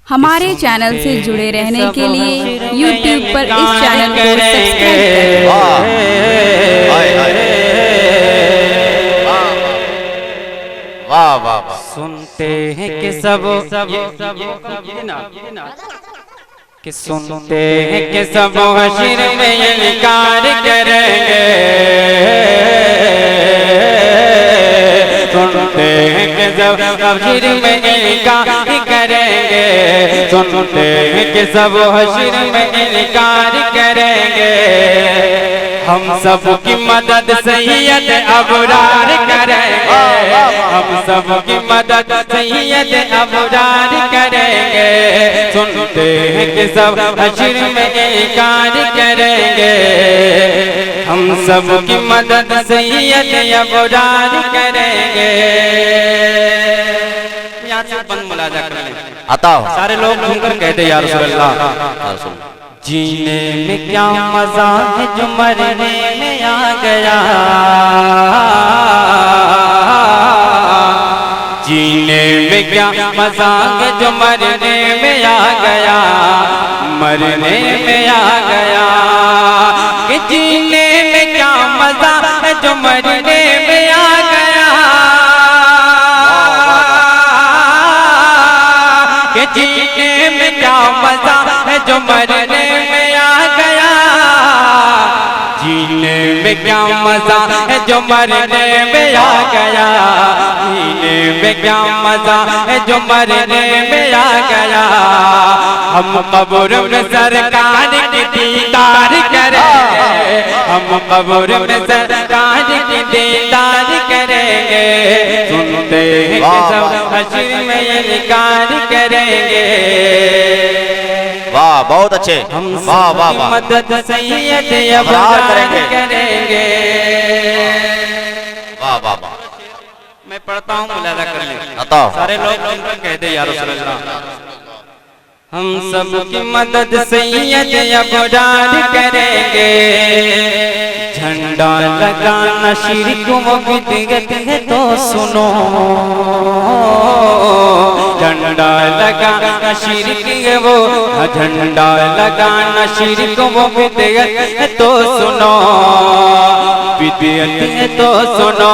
हमारे चैनल से जुड़े रहने के लिए YouTube पर इस चैनल को सब्सक्राइब करें। वाह वाह वाह। सुनते हैं कि सब कि सुनते हैं कि सब हश्र में इनकार करेंगे। सुनते हैं कि सब हश्र में इनकार करेंगे। सुनते हैं कि सब हश्र में इनकार करेंगे। हम सब की मदद सैयद अबरार करेंगे। हम सब की मदद सैयद अबरार करेंगे। सुनते हैं कि सब हश्र में इनकार करेंगे। हम सब की मदद सैयद अबरार करेंगे। यहाँ से बंद मुलाजा कर लें। आता हो सारे लोग घूमकर कहते या रसूल अल्लाह। जीने में क्या मजा है जो मरने में आ गया। जीने में क्या मजा है जो मरने में आ गया। मरने में आ गया कि जीने में क्या मजा है जो मरने में आ गया। कि जीने में क्या मजा है जो मरने में आ गया। जीने में क्या मजा है जो मरने में आ गया। जीने में क्या मजा है जो मरने में आ गया। हम कब्र में सरकार की दीदार करेंगे। हम कब्र में सरकार की दीदार करेंगे। सुनते हैं कि सब हश्र में इनकार करेंगे। वाह बहुत अच्छे। हम वाह वाह वाह। मदद सैयद अबरार करेंगे। वाह वाह वाह। मैं पढ़ता हूँ मुलाजा कर लें। आता हो सारे लोग कहते या रसूल अल्लाह। हम सब की मदद सैयद अबरार करेंगे। झंडा लगाना शिरक व बिदअत है तो सुनो। झंडा लगाना शिरक है वो। झंडा लगाना शिरक व बिदअत है तो सुनो। बिदअत है तो सुनो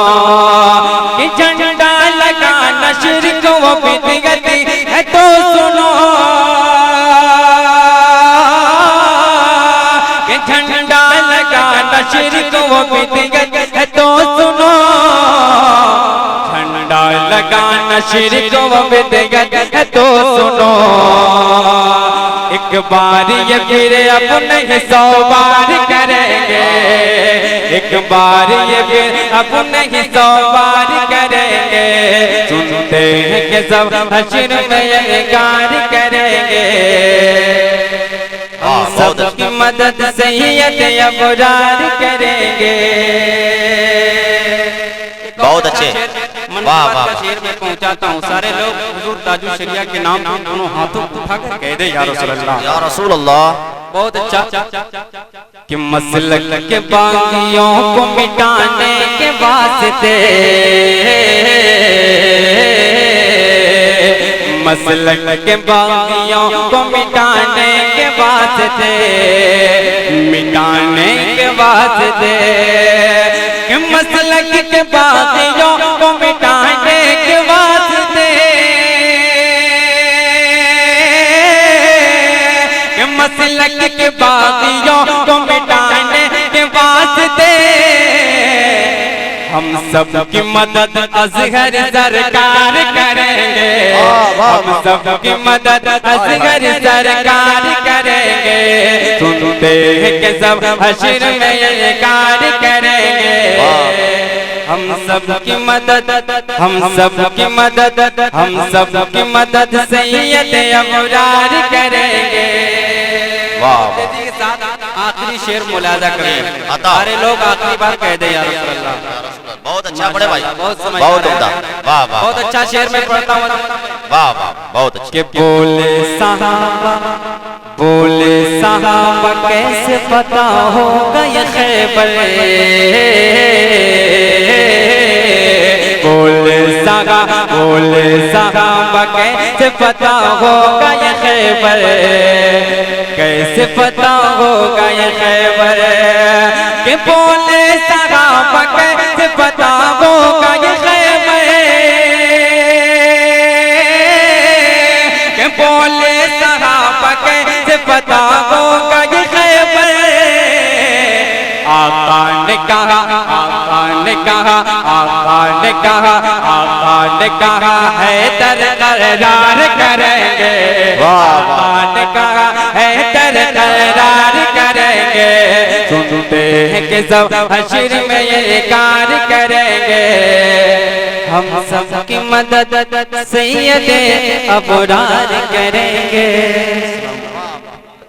कि झंडा लगाना शिरक व बिदअत है तो सुनो। कि झंडा लगाना शिरक व बिदअत है तो सुनो। झंडा लगाना शिरक व बिदअत है तो सुनो। एक बार ये फिर अब नहीं 100 बार करेंगे। एक बार ये फिर अब नहीं 100 बार करेंगे। सुनते हैं कि सब हश्र में इनकार करेंगे। हम सब की मदद सैयद अबरार करेंगे। बहुत अच्छे। वाह वाह। शेर में पहुंचाता हूँ। सारे लोग हुजूर ताजुल शरिया के नाम दोनों हाथों उठाकर कह दे या रसूल अल्लाह। या रसूल अल्लाह। बहुत अच्छा कि मसलक के बागियों को मिटाने के वास्ते। मसलक के बागियों को मिटाने के वास्ते। मिटाने के वास्ते कि मसलक के बागियों को मिटाने के वास्ते। कि मसलक के बागियों को मिटाने के वास्ते। हम सब की मदद असगर सरकार करेंगे। हम सब की मदद असगर सरकार करेंगे। सुनते हैं कि सब हश्र में इनकार करेंगे। हम सब की मदद हम सब की मदद हम सब की मदद सैयद अबरार करेंगे। वाह। आखिरी शेर मुलाजा करें। आता। सारे लोग आखिरी बार कह दे या रसूल अल्लाह। बहुत अच्छा बड़े भाई। बहुत समझ बहुत उम्दा। वाह वाह। बहुत अच्छा शेर में पढ़ता हूँ। वाह वाह बहुत अच्छे। कि बोले साहबा कैसे पता होगा ये खैबर। बोले साहबा कैसे पता होगा ये खैबर, कैसे पता होगा ये खैबर कि बोले सहाबा, कैसे पता होगा ये खैबर कि बोले सहाबा, कैसे पता होगा ये खैबर। आका ने कहा, आका ने कहा, आका ने कहा, आका ने कहा है दरदार करेंगे, आका ने कहा है दरदार करेंगे। सुनते हैं कि सब हश्र में ये कार करेंगे, हम सब की मदद सैयदे अबरार करेंगे।